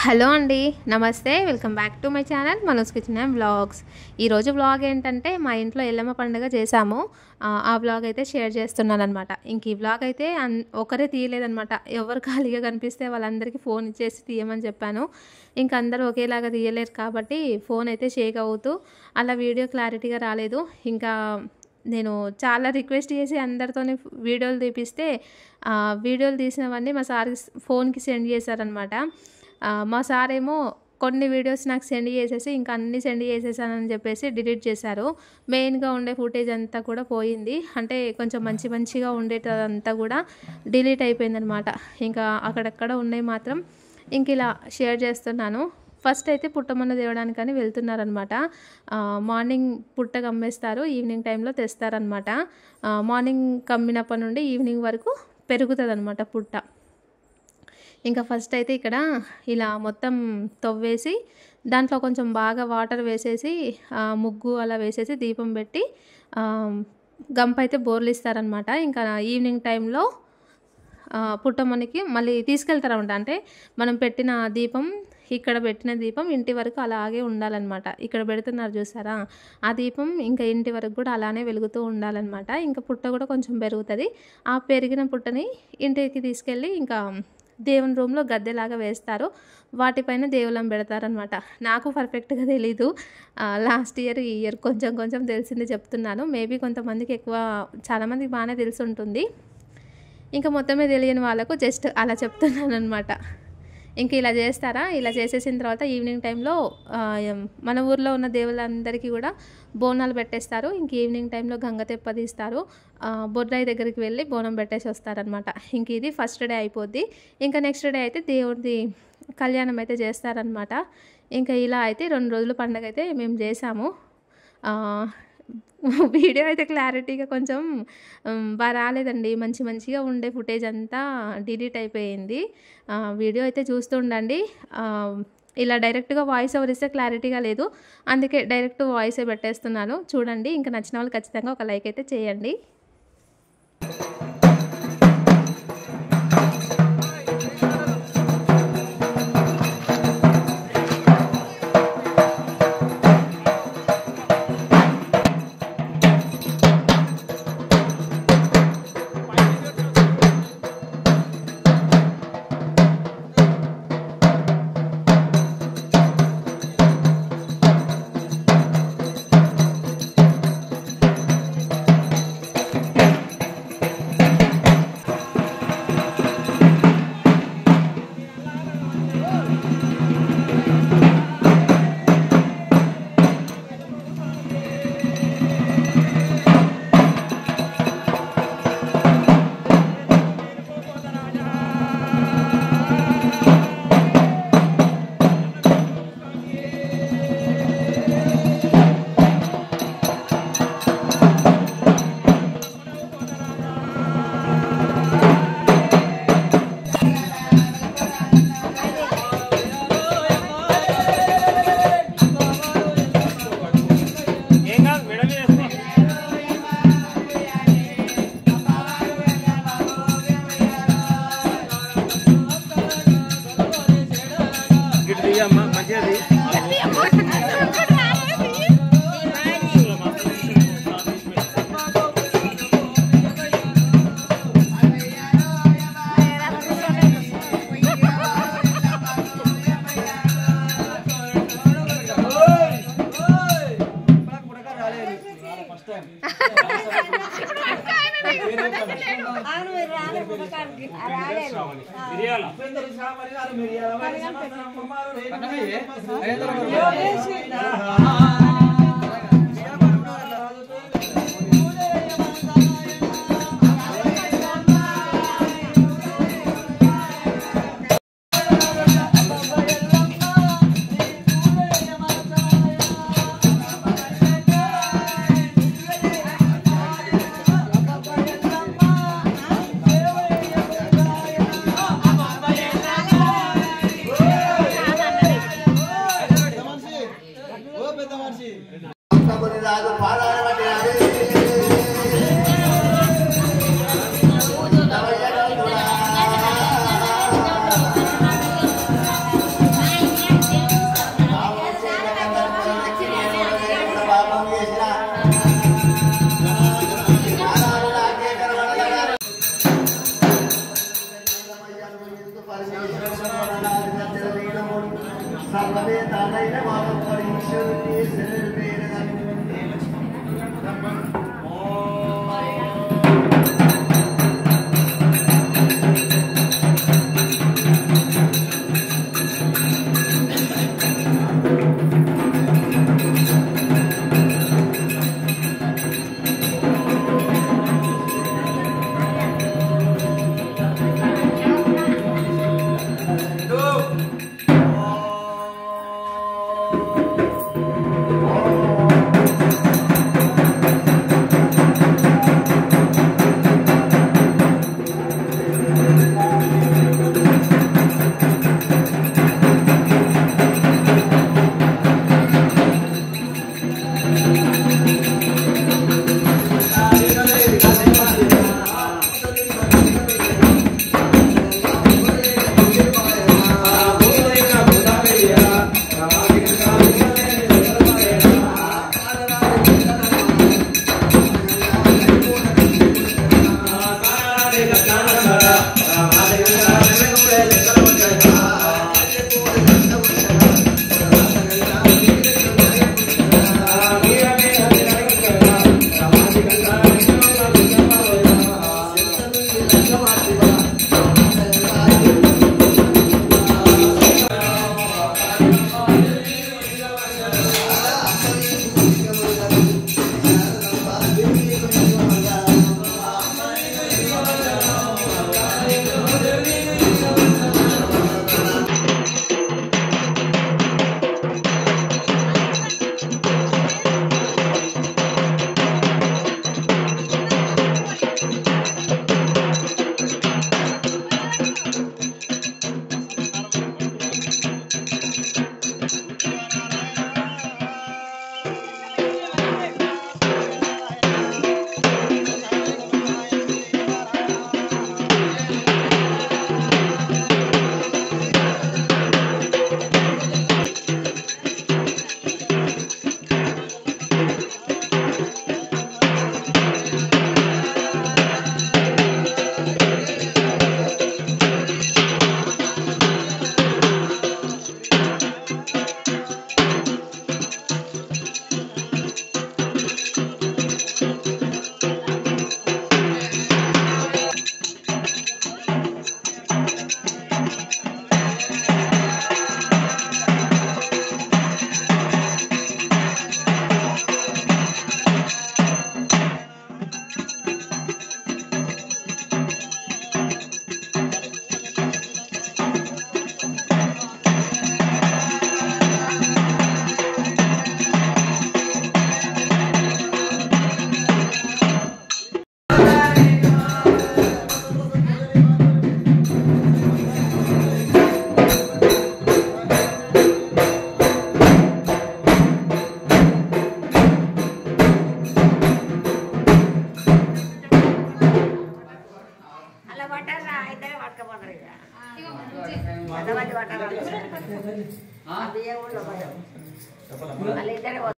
Hello అండి, నమస్తే. Welcome back to my channel Manoj kitchen and vlogs. ఈరోజు వ్లాగ్ ఏంటంటే మా ఇంట్లో ఎల్లమ్మ పండుగ చేశాము. ఆ వ్లాగ్ అయితే షేర్ చేస్తున్నాను అనమాట. ఇంక ఈ వ్లాగ్ అయితే ఒకరే తీయలేదనమాట. ఎవరు ఖాళీగా కనిపిస్తే వాళ్ళందరికీ ఫోన్ ఇచ్చేసి తీయమని చెప్పాను. ఇంక అందరూ ఒకేలాగా తీయలేరు కాబట్టి ఫోన్ అయితే షేక్ అవుతూ అలా వీడియో క్లారిటీగా రాలేదు. ఇంకా నేను చాలా రిక్వెస్ట్ చేసి అందరితోనే వీడియోలు తీపిస్తే వీడియోలు తీసినవన్నీ మా సార్ ఫోన్కి సెండ్ చేశారనమాట. మా సార్ ఏమో కొన్ని వీడియోస్ నాకు సెండ్ చేసేసి ఇంకా అన్నీ సెండ్ చేసేసానని చెప్పేసి డిలీట్ చేశారు. మెయిన్గా ఉండే ఫుటేజ్ అంతా కూడా పోయింది. అంటే కొంచెం మంచిగా ఉండేటంతా కూడా డిలీట్ అయిపోయిందనమాట. ఇంకా అక్కడక్కడ ఉన్నాయి మాత్రం ఇంక ఇలా షేర్ చేస్తున్నాను. ఫస్ట్ అయితే పుట్టమన్న తేవడానికని వెళ్తున్నారనమాట. మార్నింగ్ పుట్ట కమ్మేస్తారు, ఈవినింగ్ టైంలో తెస్తారనమాట. మార్నింగ్ కమ్మినప్పటి నుండి ఈవినింగ్ వరకు పెరుగుతుంది అనమాట పుట్ట. ఇంకా ఫస్ట్ అయితే ఇక్కడ ఇలా మొత్తం తవ్వేసి దాంట్లో కొంచెం బాగా వాటర్ వేసేసి ముగ్గు అలా వేసేసి దీపం పెట్టి గంప అయితే బోర్లు ఇస్తారనమాట. ఇంకా ఈవినింగ్ టైంలో పుట్టమ్మనికి మళ్ళీ తీసుకెళ్తారనమాట. అంటే మనం పెట్టిన దీపం, ఇక్కడ పెట్టిన దీపం ఇంటి వరకు అలాగే ఉండాలన్నమాట. ఇక్కడ పెడుతున్నారు చూసారా, ఆ దీపం ఇంకా ఇంటి వరకు కూడా అలానే వెలుగుతూ ఉండాలన్నమాట. ఇంకా పుట్ట కూడా కొంచెం పెరుగుతుంది. ఆ పెరిగిన పుట్టని ఇంటికి తీసుకెళ్ళి ఇంకా దేవుని రూమ్లో గద్దెలాగా వేస్తారు. వాటిపైన దేవుళ్ళం పెడతారనమాట. నాకు పర్ఫెక్ట్గా తెలీదు. లాస్ట్ ఇయర్ ఈ ఇయర్ కొంచెం తెలిసింది చెప్తున్నాను. మేబీ కొంతమందికి ఎక్కువ, చాలామందికి బాగానే తెలిసి ఉంటుంది. ఇంకా మొత్తమే తెలియని వాళ్ళకు జస్ట్ అలా చెప్తున్నాను అనమాట. ఇంక ఇలా చేస్తారా, ఇలా చేసేసిన తర్వాత ఈవినింగ్ టైంలో మన ఊర్లో ఉన్న దేవుళ్ళందరికీ కూడా బోనాలు పెట్టేస్తారు. ఇంక ఈవినింగ్ టైంలో గంగ తెప్ప తీస్తారు. బొడ్రాయి దగ్గరికి వెళ్ళి బోనం పెట్టేసి వస్తారనమాట. ఇంక ఇది ఫస్ట్ డే అయిపోద్ది. ఇంకా నెక్స్ట్ డే అయితే దేవుడిది కళ్యాణం అయితే చేస్తారనమాట. ఇంకా ఇలా అయితే 2 రోజుల పండుగ అయితే మేము చేసాము. వీడియో అయితే క్లారిటీగా కొంచెం బాగా రాలేదండి. మంచిగా ఉండే ఫుటేజ్ అంతా డిలీట్ అయిపోయింది. వీడియో అయితే చూస్తూ ఉండండి. ఇలా డైరెక్ట్గా వాయిస్ ఓవర్ ఇస్తే క్లారిటీగా లేదు, అందుకే డైరెక్ట్ వాయిసే పెట్టేస్తున్నాను. చూడండి. ఇంకా నచ్చిన వాళ్ళు ఖచ్చితంగా ఒక లైక్ అయితే చేయండి. Ada